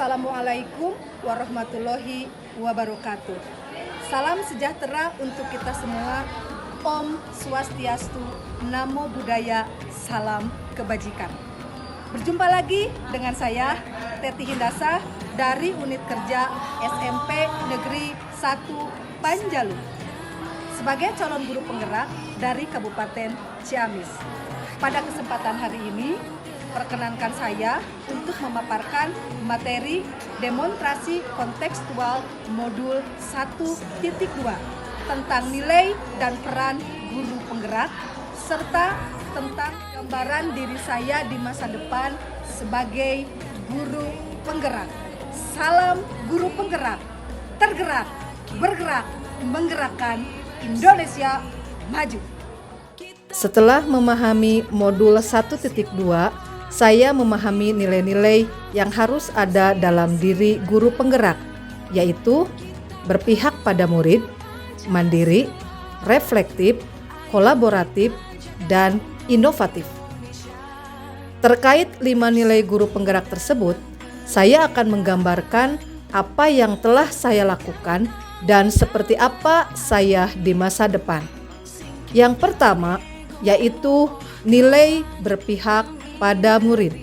Assalamualaikum warahmatullahi wabarakatuh. Salam sejahtera untuk kita semua. Om Swastiastu, Namo Buddhaya, salam kebajikan. Berjumpa lagi dengan saya, Teti Hindasa dari Unit Kerja SMP Negeri 1 Panjalu sebagai calon guru penggerak dari Kabupaten Ciamis. Pada kesempatan hari ini, perkenankan saya untuk memaparkan materi demonstrasi kontekstual modul 1.2 tentang nilai dan peran guru penggerak, serta tentang gambaran diri saya di masa depan sebagai guru penggerak. Salam guru penggerak, tergerak, bergerak, menggerakkan Indonesia maju. Setelah memahami modul 1.2, saya memahami nilai-nilai yang harus ada dalam diri guru penggerak, yaitu berpihak pada murid, mandiri, reflektif, kolaboratif, dan inovatif. Terkait 5 nilai guru penggerak tersebut, saya akan menggambarkan apa yang telah saya lakukan dan seperti apa saya di masa depan. Yang pertama, yaitu nilai berpihak pada murid.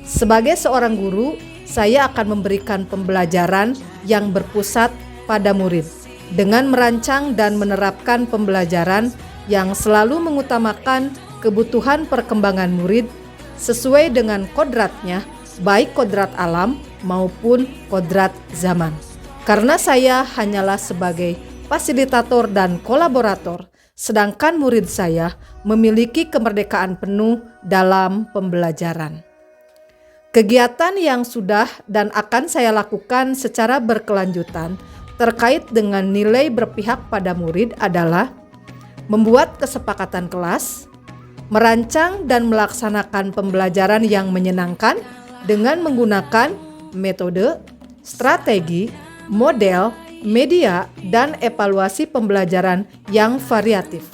Sebagai seorang guru, saya akan memberikan pembelajaran yang berpusat pada murid dengan merancang dan menerapkan pembelajaran yang selalu mengutamakan kebutuhan perkembangan murid sesuai dengan kodratnya, baik kodrat alam maupun kodrat zaman. Karena saya hanyalah sebagai fasilitator dan kolaborator, sedangkan murid saya memiliki kemerdekaan penuh dalam pembelajaran. Kegiatan yang sudah dan akan saya lakukan secara berkelanjutan terkait dengan nilai berpihak pada murid adalah membuat kesepakatan kelas, merancang dan melaksanakan pembelajaran yang menyenangkan dengan menggunakan metode, strategi, model, media, dan evaluasi pembelajaran yang variatif.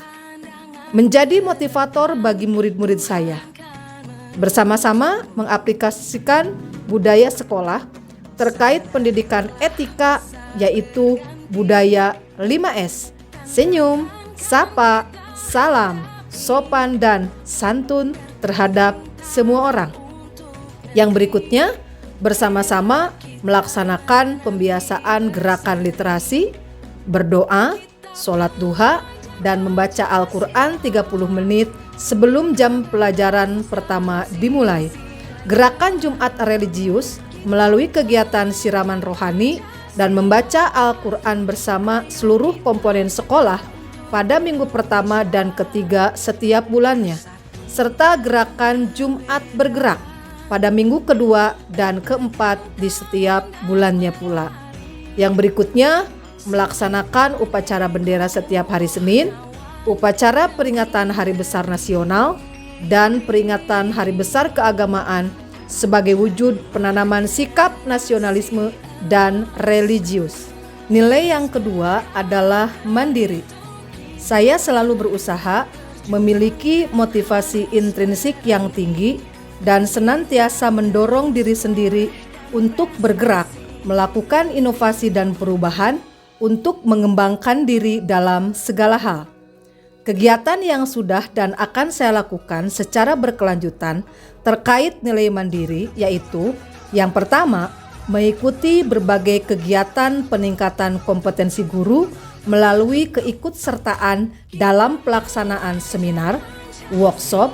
Menjadi motivator bagi murid-murid saya. Bersama-sama mengaplikasikan budaya sekolah terkait pendidikan etika, yaitu budaya 5S, senyum, sapa, salam, sopan, dan santun terhadap semua orang. Yang berikutnya, bersama-sama melaksanakan pembiasaan gerakan literasi, berdoa, sholat duha, dan membaca Al-Quran 30 menit sebelum jam pelajaran pertama dimulai. Gerakan Jumat religius melalui kegiatan siraman rohani dan membaca Al-Quran bersama seluruh komponen sekolah pada minggu pertama dan ketiga setiap bulannya, serta gerakan Jumat bergerak pada minggu kedua dan keempat di setiap bulannya pula. Yang berikutnya, melaksanakan upacara bendera setiap hari Senin, upacara peringatan Hari Besar Nasional, dan peringatan Hari Besar Keagamaan sebagai wujud penanaman sikap nasionalisme dan religius. Nilai yang kedua adalah mandiri. Saya selalu berusaha memiliki motivasi intrinsik yang tinggi dan senantiasa mendorong diri sendiri untuk bergerak, melakukan inovasi dan perubahan untuk mengembangkan diri dalam segala hal. Kegiatan yang sudah dan akan saya lakukan secara berkelanjutan terkait nilai mandiri yaitu yang pertama, mengikuti berbagai kegiatan peningkatan kompetensi guru melalui keikutsertaan dalam pelaksanaan seminar, workshop,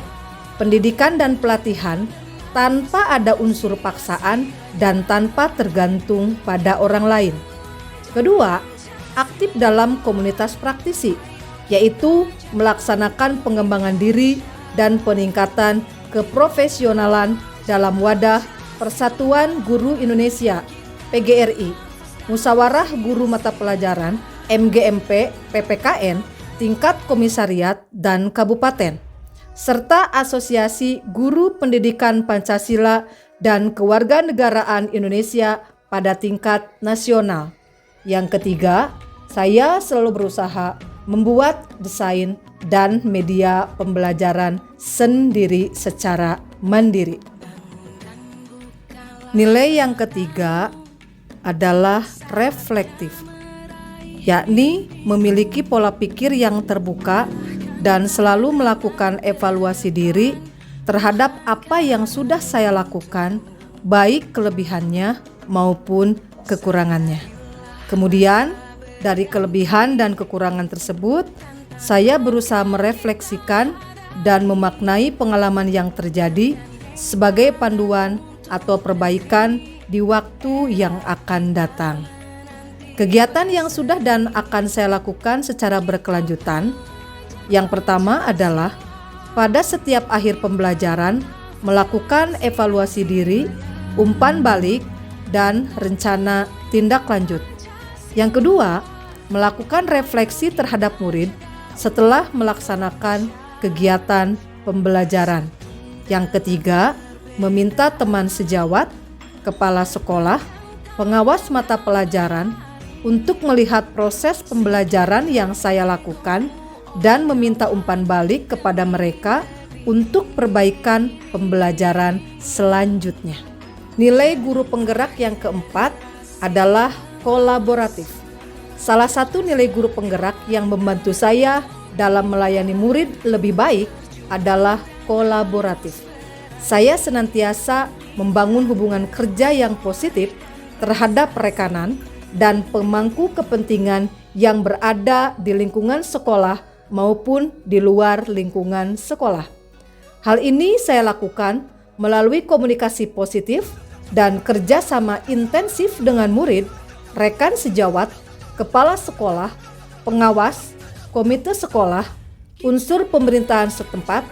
pendidikan dan pelatihan tanpa ada unsur paksaan dan tanpa tergantung pada orang lain. Kedua, aktif dalam komunitas praktisi, yaitu melaksanakan pengembangan diri dan peningkatan keprofesionalan dalam wadah Persatuan Guru Indonesia (PGRI), Musyawarah Guru Mata Pelajaran (MGMP) PPKN tingkat komisariat dan kabupaten, serta Asosiasi Guru Pendidikan Pancasila dan Kewarganegaraan Indonesia pada tingkat nasional. Yang ketiga, saya selalu berusaha membuat desain dan media pembelajaran sendiri secara mandiri. Nilai yang ketiga adalah reflektif, yakni memiliki pola pikir yang terbuka dan selalu melakukan evaluasi diri terhadap apa yang sudah saya lakukan, baik kelebihannya maupun kekurangannya. Kemudian, dari kelebihan dan kekurangan tersebut, saya berusaha merefleksikan dan memaknai pengalaman yang terjadi sebagai panduan atau perbaikan di waktu yang akan datang. Kegiatan yang sudah dan akan saya lakukan secara berkelanjutan, yang pertama adalah pada setiap akhir pembelajaran melakukan evaluasi diri, umpan balik, dan rencana tindak lanjut. Yang kedua, melakukan refleksi terhadap murid setelah melaksanakan kegiatan pembelajaran. Yang ketiga, meminta teman sejawat, kepala sekolah, pengawas mata pelajaran untuk melihat proses pembelajaran yang saya lakukan dan meminta umpan balik kepada mereka untuk perbaikan pembelajaran selanjutnya. Nilai guru penggerak yang keempat adalah kolaboratif. Salah satu nilai guru penggerak yang membantu saya dalam melayani murid lebih baik adalah kolaboratif. Saya senantiasa membangun hubungan kerja yang positif terhadap rekanan dan pemangku kepentingan yang berada di lingkungan sekolah maupun di luar lingkungan sekolah. Hal ini saya lakukan melalui komunikasi positif dan kerjasama intensif dengan murid, rekan sejawat, kepala sekolah, pengawas, komite sekolah, unsur pemerintahan setempat,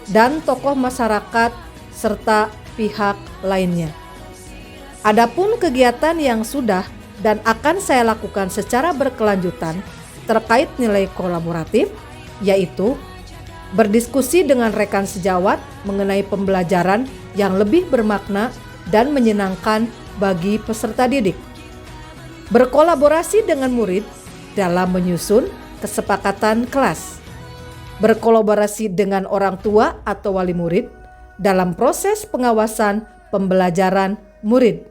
dan tokoh masyarakat serta pihak lainnya. Adapun kegiatan yang sudah dan akan saya lakukan secara berkelanjutan terkait nilai kolaboratif, yaitu berdiskusi dengan rekan sejawat mengenai pembelajaran yang lebih bermakna dan menyenangkan bagi peserta didik. Berkolaborasi dengan murid dalam menyusun kesepakatan kelas. Berkolaborasi dengan orang tua atau wali murid dalam proses pengawasan pembelajaran murid.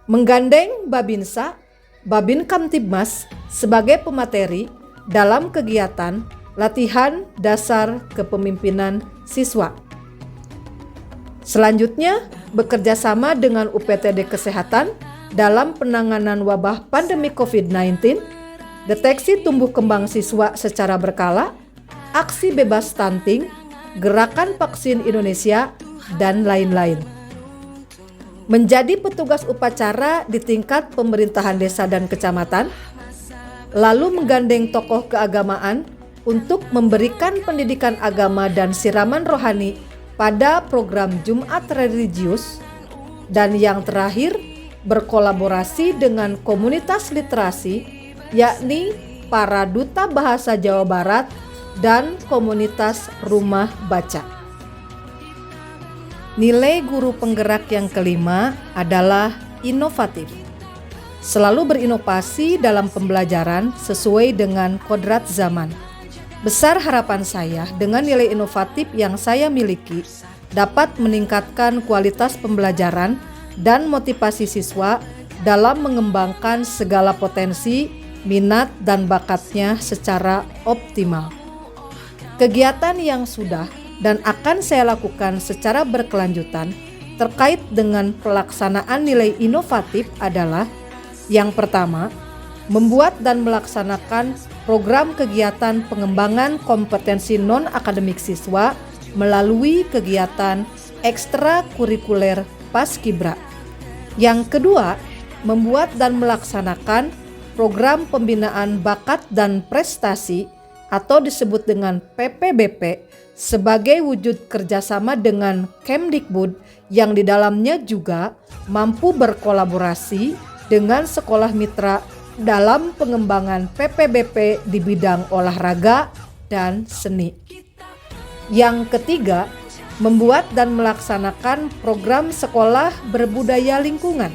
Menggandeng Babinsa, Babin Kamtibmas sebagai pemateri dalam kegiatan latihan dasar kepemimpinan siswa. Selanjutnya, bekerja sama dengan UPTD Kesehatan dalam penanganan wabah pandemi COVID-19, deteksi tumbuh kembang siswa secara berkala, aksi bebas stunting, gerakan vaksin Indonesia, dan lain-lain. Menjadi petugas upacara di tingkat pemerintahan desa dan kecamatan, lalu menggandeng tokoh keagamaan untuk memberikan pendidikan agama dan siraman rohani pada program Jumat Religius, dan yang terakhir berkolaborasi dengan komunitas literasi, yakni para duta bahasa Jawa Barat dan komunitas rumah baca. Nilai guru penggerak yang kelima adalah inovatif. Selalu berinovasi dalam pembelajaran sesuai dengan kodrat zaman. Besar harapan saya dengan nilai inovatif yang saya miliki dapat meningkatkan kualitas pembelajaran dan motivasi siswa dalam mengembangkan segala potensi, minat, dan bakatnya secara optimal. Kegiatan yang sudah dan akan saya lakukan secara berkelanjutan terkait dengan pelaksanaan nilai inovatif adalah: yang pertama, membuat dan melaksanakan program kegiatan pengembangan kompetensi non-akademik siswa melalui kegiatan ekstrakurikuler Paskibra. Yang kedua, membuat dan melaksanakan program pembinaan bakat dan prestasi atau disebut dengan PPBP sebagai wujud kerjasama dengan Kemdikbud yang di dalamnya juga mampu berkolaborasi dengan sekolah mitra dalam pengembangan PPBP di bidang olahraga dan seni. Yang ketiga, membuat dan melaksanakan program sekolah berbudaya lingkungan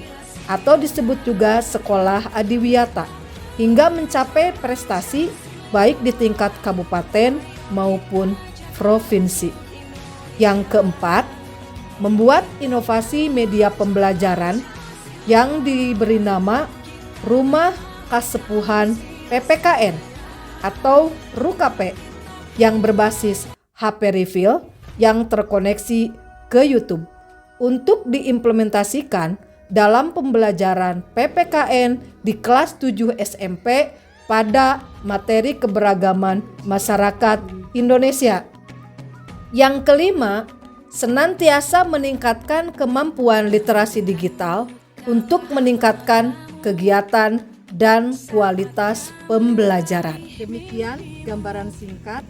atau disebut juga sekolah adiwiyata hingga mencapai prestasi baik di tingkat kabupaten maupun provinsi. Yang keempat, membuat inovasi media pembelajaran yang diberi nama Rumah Kasepuhan PPKN atau RUKP yang berbasis HP refill yang terkoneksi ke YouTube untuk diimplementasikan dalam pembelajaran PPKN di kelas 7 SMP pada materi keberagaman masyarakat Indonesia. Yang kelima, senantiasa meningkatkan kemampuan literasi digital untuk meningkatkan kegiatan dan kualitas pembelajaran. Demikian gambaran singkat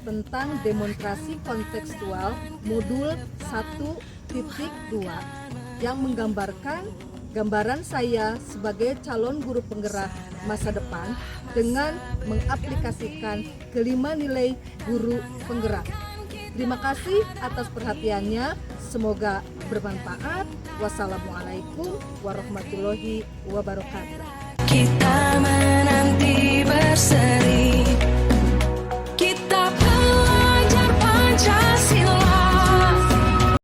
tentang demonstrasi kontekstual modul 1.2 yang menggambarkan gambaran saya sebagai calon guru penggerak masa depan dengan mengaplikasikan kelima nilai guru penggerak. Terima kasih atas perhatiannya, semoga bermanfaat. Wassalamualaikum warahmatullahi wabarakatuh.